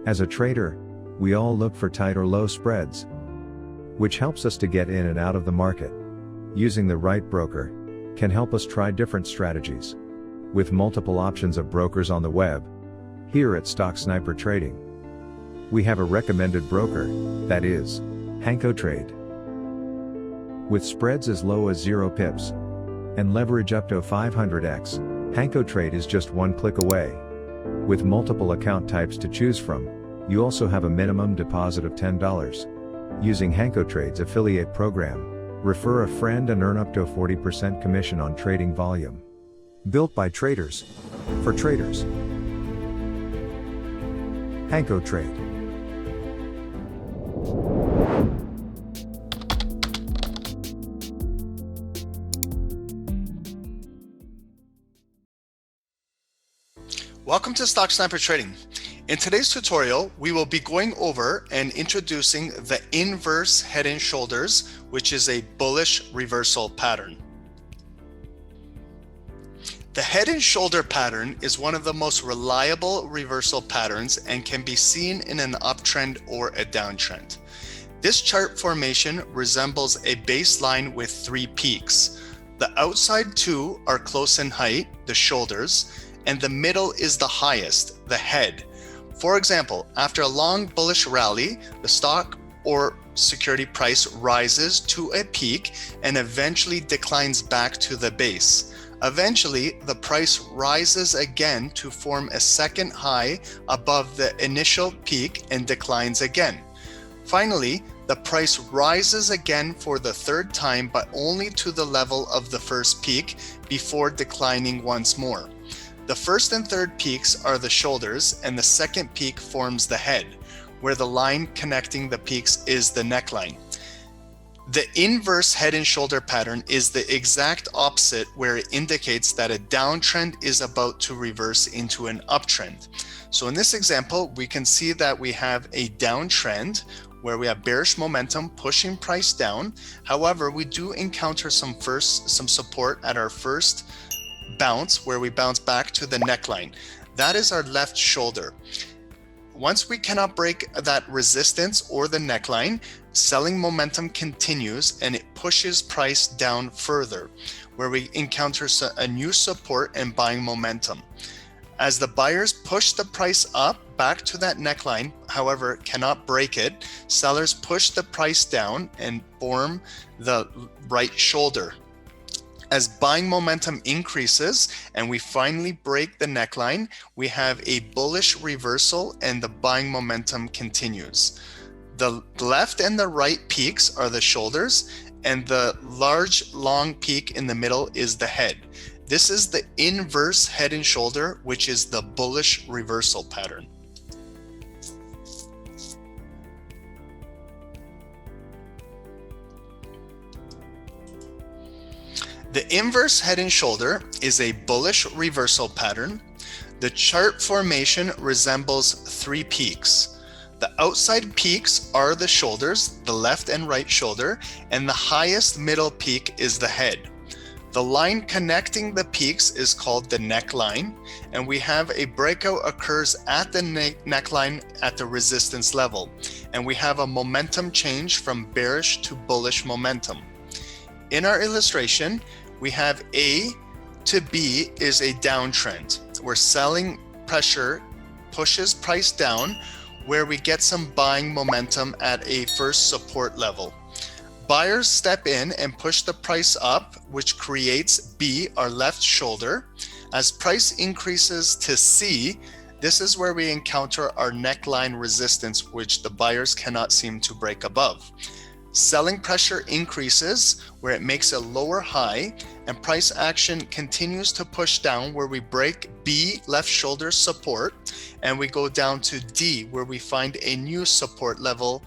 As a trader, we all look for tight or low spreads, which helps us to get in and out of the market. Using the right broker can help us try different strategies. With multiple options of brokers on the web, here at Stocksnipertrading, we have a recommended broker, that is, HankoTrade. With spreads as low as 0 pips and leverage up to 500x, HankoTrade is just one click away. With multiple account types to choose from, you also have a minimum deposit of $10. Using HankoTrade's affiliate program, refer a friend and earn up to a 40% commission on trading volume. Built by traders, for traders. HankoTrade. Welcome to Stocksnipertrading. In today's tutorial, we will be going over and introducing the inverse head and shoulders, which is a bullish reversal pattern. The head and shoulder pattern is one of the most reliable reversal patterns and can be seen in an uptrend or a downtrend. This chart formation resembles a baseline with 3 peaks. The outside 2 are close in height, the shoulders, and the middle is the highest, the head. For example, after a long bullish rally, the stock or security price rises to a peak and eventually declines back to the base. Eventually, the price rises again to form a second high above the initial peak and declines again. Finally, the price rises again for the 3rd time, but only to the level of the first peak before declining once more. The 1st and 3rd peaks are the shoulders, and the 2nd peak forms the head, where the line connecting the peaks is the neckline. The inverse head and shoulder pattern is the exact opposite, where it indicates that a downtrend is about to reverse into an uptrend. So in this example, we can see that we have a downtrend where we have bearish momentum pushing price down. However, we do encounter some support at our first bounce, where we bounce back to the neckline. That is our left shoulder. Once we cannot break that resistance or the neckline, selling momentum continues and it pushes price down further, where we encounter a new support and buying momentum. As the buyers push the price up back to that neckline, however, cannot break it, sellers push the price down and form the right shoulder. As buying momentum increases and we finally break the neckline, we have a bullish reversal and the buying momentum continues. The left and the right peaks are the shoulders, and the large long peak in the middle is the head. This is the inverse head and shoulder, which is the bullish reversal pattern. The inverse head and shoulder is a bullish reversal pattern. The chart formation resembles 3 peaks. The outside peaks are the shoulders, the left and right shoulder, and the highest middle peak is the head. The line connecting the peaks is called the neckline, and we have a breakout occurs at the neckline at the resistance level, and we have a momentum change from bearish to bullish momentum. In our illustration, we have A to B is a downtrend, where selling pressure pushes price down, where we get some buying momentum at a first support level. Buyers step in and push the price up, which creates B, our left shoulder. As price increases to C, this is where we encounter our neckline resistance, which the buyers cannot seem to break above. Selling pressure increases, where it makes a lower high, and price action continues to push down, where we break B, left shoulder support, and we go down to D, where we find a new support level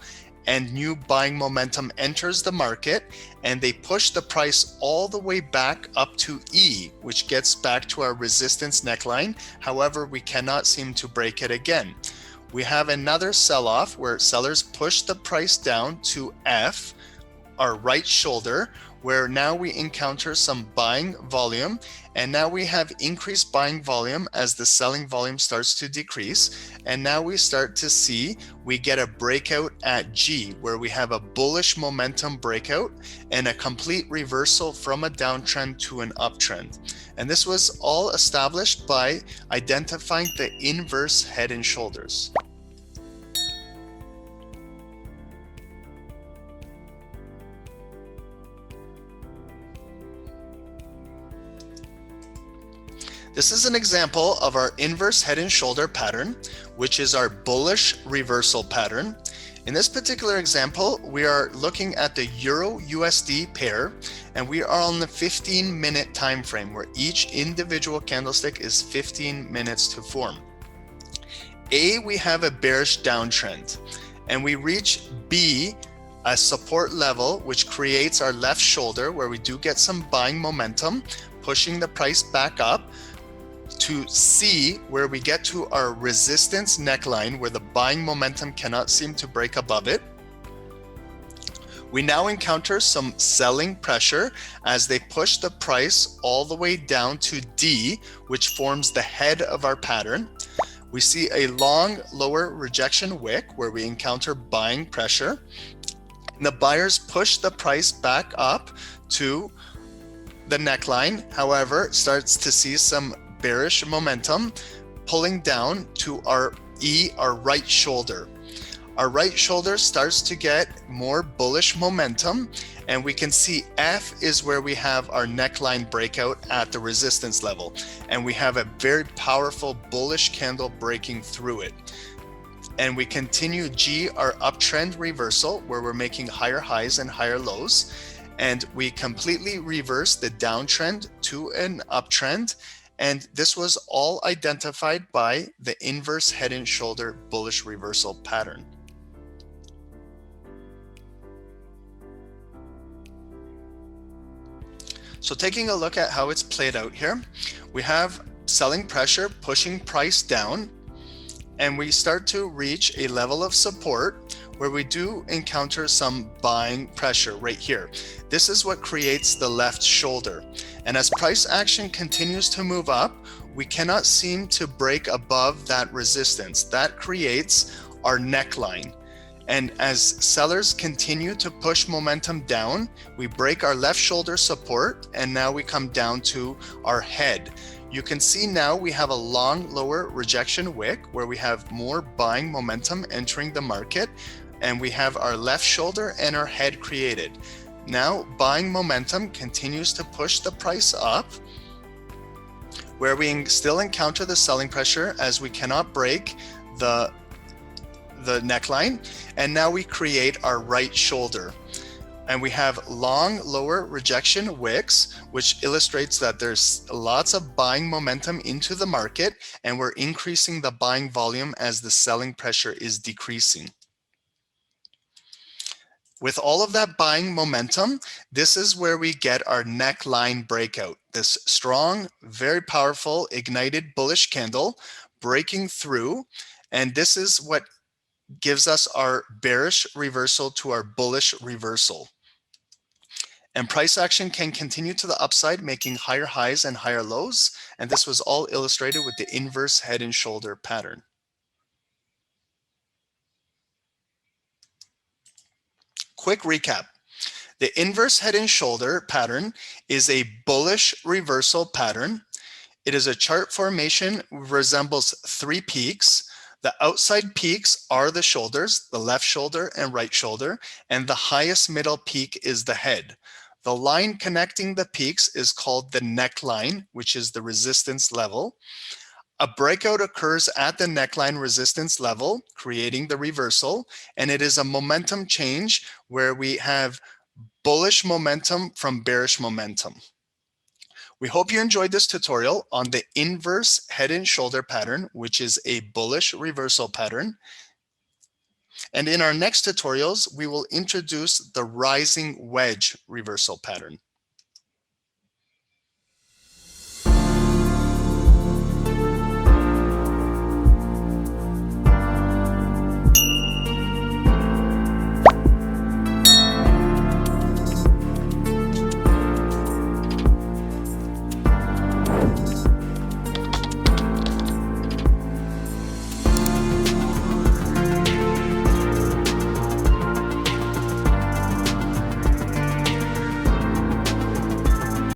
and new buying momentum enters the market, and they push the price all the way back up to E, which gets back to our resistance neckline. However, we cannot seem to break it again. We have another sell-off where sellers push the price down to F, our right shoulder, where now we encounter some buying volume, and now we have increased buying volume as the selling volume starts to decrease. And now we start to see we get a breakout at G, where we have a bullish momentum breakout and a complete reversal from a downtrend to an uptrend. And this was all established by identifying the inverse head and shoulders. This is an example of our inverse head and shoulder pattern, which is our bullish reversal pattern. In this particular example, we are looking at the Euro USD pair, and we are on the 15-minute time frame where each individual candlestick is 15 minutes to form. A, we have a bearish downtrend, and we reach B, a support level, which creates our left shoulder where we do get some buying momentum, pushing the price back up, to C, where we get to our resistance neckline where the buying momentum cannot seem to break above it. We now encounter some selling pressure as they push the price all the way down to D, which forms the head of our pattern. We see a long lower rejection wick where we encounter buying pressure. And the buyers push the price back up to the neckline, however, starts to see some bearish momentum pulling down to our E, our right shoulder. Our right shoulder starts to get more bullish momentum, and we can see F is where we have our neckline breakout at the resistance level, and we have a very powerful bullish candle breaking through it. And we continue G, our uptrend reversal, where we're making higher highs and higher lows, and we completely reverse the downtrend to an uptrend. And this was all identified by the inverse head and shoulder bullish reversal pattern. So taking a look at how it's played out here, we have selling pressure pushing price down, and we start to reach a level of support where we do encounter some buying pressure right here. This is what creates the left shoulder. And as price action continues to move up, we cannot seem to break above that resistance. That creates our neckline. And as sellers continue to push momentum down, we break our left shoulder support, and now we come down to our head. You can see now we have a long lower rejection wick where we have more buying momentum entering the market, and we have our left shoulder and our head created. Now buying momentum continues to push the price up, where we still encounter the selling pressure as we cannot break the neckline, and now we create our right shoulder. And we have long lower rejection wicks, which illustrates that there's lots of buying momentum into the market, and we're increasing the buying volume as the selling pressure is decreasing. With all of that buying momentum, this is where we get our neckline breakout. This strong, very powerful, ignited bullish candle breaking through, and this is what gives us our bearish reversal to our bullish reversal. And price action can continue to the upside, making higher highs and higher lows, and this was all illustrated with the inverse head and shoulder pattern. Quick recap. The inverse head and shoulder pattern is a bullish reversal pattern. It is a chart formation, resembles three peaks. The outside peaks are the shoulders, the left shoulder and right shoulder, and the highest middle peak is the head. The line connecting the peaks is called the neckline, which is the resistance level. A breakout occurs at the neckline resistance level, creating the reversal, and it is a momentum change where we have bullish momentum from bearish momentum. We hope you enjoyed this tutorial on the inverse head and shoulder pattern, which is a bullish reversal pattern. And in our next tutorials, we will introduce the rising wedge reversal pattern.